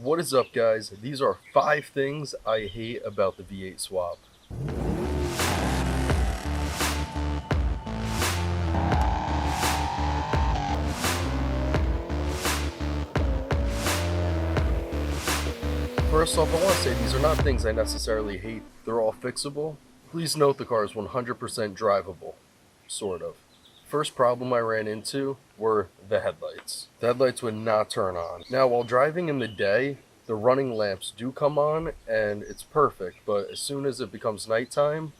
What is up, guys? These are 5 things I hate about the V8 swap. First off, I want to say these are not things I necessarily hate. They're all fixable. Please note the car is 100% drivable. Sort of. First problem I ran into were the headlights. The headlights would not turn on. Now, while driving in the day, the running lamps do come on and it's perfect, but as soon as it becomes nighttime,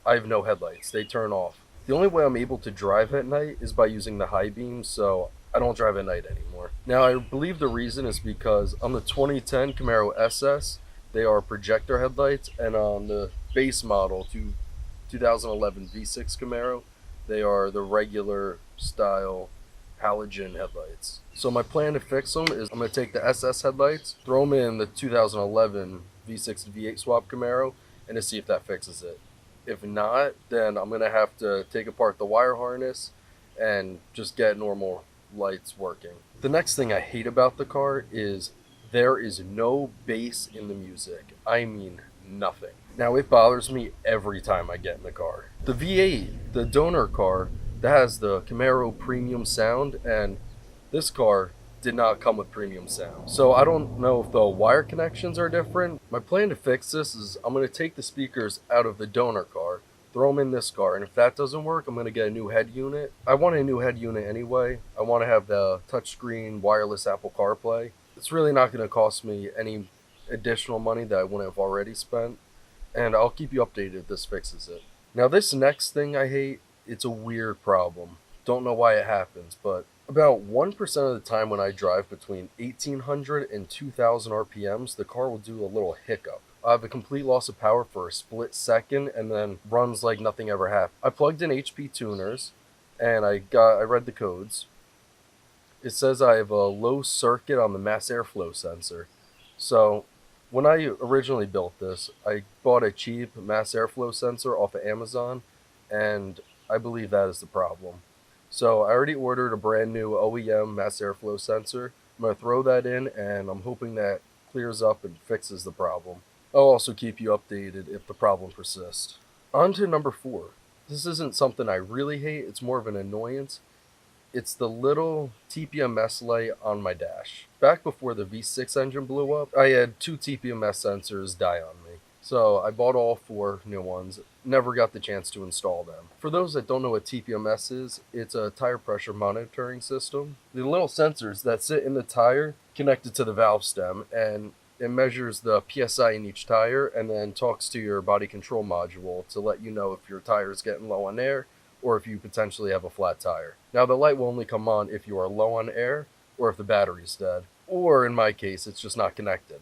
I have no headlights. They turn off. The only way I'm able to drive at night is by using the high beams, so I don't drive at night anymore. Now, I believe the reason is because on the 2010 Camaro SS, they are projector headlights, and on the base model 2011 V6 Camaro, they are the regular style halogen headlights. So my plan to fix them is I'm going to take the SS headlights, throw them in the 2011 V6 to V8 swap Camaro, and to see if that fixes it. If not, then I'm going to have to take apart the wire harness and just get normal lights working. The next thing I hate about the car is there is no bass in the music. I mean, nothing. Now, it bothers me every time I get in the car. The V8, the donor car, that has the Camaro premium sound, and this car did not come with premium sound. So I don't know if the wire connections are different. My plan to fix this is I'm going to take the speakers out of the donor car, throw them in this car, and if that doesn't work, I'm going to get a new head unit. I want a new head unit anyway. I want to have the touchscreen wireless Apple CarPlay. It's really not going to cost me any additional money that I wouldn't have already spent, and I'll keep you updated if this fixes it. Now, this next thing I hate, it's a weird problem. Don't know why it happens, but about 1% of the time when I drive between 1800 and 2000 RPMs, the car will do a little hiccup. I have a complete loss of power for a split second and then runs like nothing ever happened. I plugged in HP tuners and I read the codes. It says I have a low circuit on the mass airflow sensor. So when I originally built this, I bought a cheap mass airflow sensor off of Amazon, and I believe that is the problem. So I already ordered a brand new OEM mass airflow sensor. I'm going to throw that in, and I'm hoping that clears up and fixes the problem. I'll also keep you updated if the problem persists. On to number 4. This isn't something I really hate, it's more of an annoyance. It's the little TPMS light on my dash. Back before the V6 engine blew up, I had 2 TPMS sensors die on me. So I bought all 4 new ones, never got the chance to install them. For those that don't know what TPMS is, it's a tire pressure monitoring system. The little sensors that sit in the tire connected to the valve stem, and it measures the PSI in each tire and then talks to your body control module to let you know if your tire is getting low on air or if you potentially have a flat tire. Now, the light will only come on if you are low on air or if the battery's dead, or in my case, it's just not connected.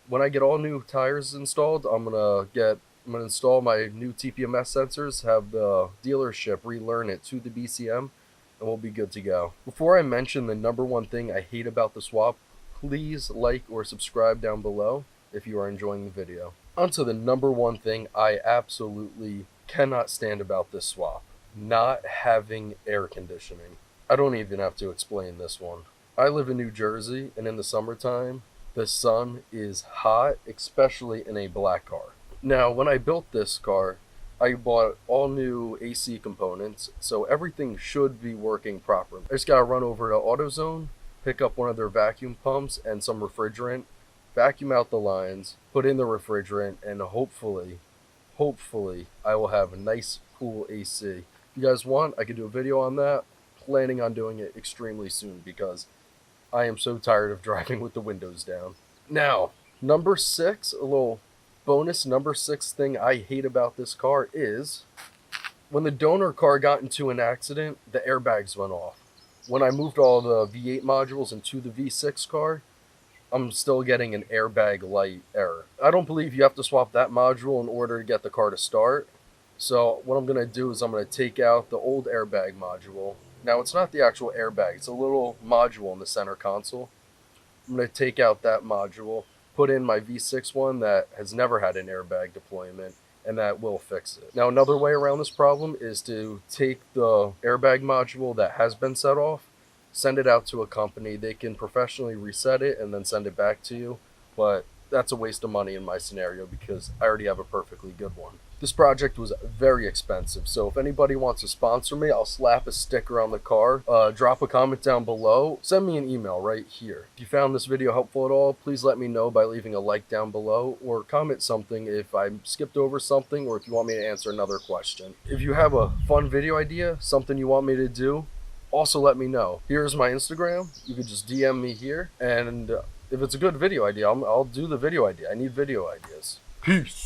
When I get all new tires installed, I'm gonna install my new TPMS sensors, have the dealership relearn it to the BCM, and we'll be good to go. Before I mention the number 1 thing I hate about the swap, please like or subscribe down below if you are enjoying the video. On to the number 1 thing I absolutely cannot stand about this swap: not having air conditioning. I don't even have to explain this one. I live in New Jersey, and in the summertime, the sun is hot, especially in a black car. Now, when I built this car, I bought all new AC components, so everything should be working properly. I just gotta run over to AutoZone, pick up one of their vacuum pumps and some refrigerant, vacuum out the lines, put in the refrigerant, and hopefully, I will have a nice, cool AC. If you guys want, I could do a video on that. Planning on doing it extremely soon because I am so tired of driving with the windows down. Now, number 6, a little bonus number 6 thing I hate about this car is when the donor car got into an accident, the airbags went off. When I moved all the V8 modules into the V6 car, I'm still getting an airbag light error. I don't believe you have to swap that module in order to get the car to start. So what I'm going to do is I'm going to take out the old airbag module. Now, it's not the actual airbag, it's a little module in the center console. I'm going to take out that module, put in my V6 one that has never had an airbag deployment, and that will fix it. Now, another way around this problem is to take the airbag module that has been set off, send it out to a company. They can professionally reset it and then send it back to you, but that's a waste of money in my scenario because I already have a perfectly good one. This project was very expensive, so if anybody wants to sponsor me, I'll slap a sticker on the car. Drop a comment down below. Send me an email right here. If you found this video helpful at all, please let me know by leaving a like down below, or comment something if I skipped over something, or if you want me to answer another question. If you have a fun video idea, something you want me to do, also let me know. Here's my Instagram. You could just DM me here, and if it's a good video idea, I'll do the video idea. I need video ideas. Peace.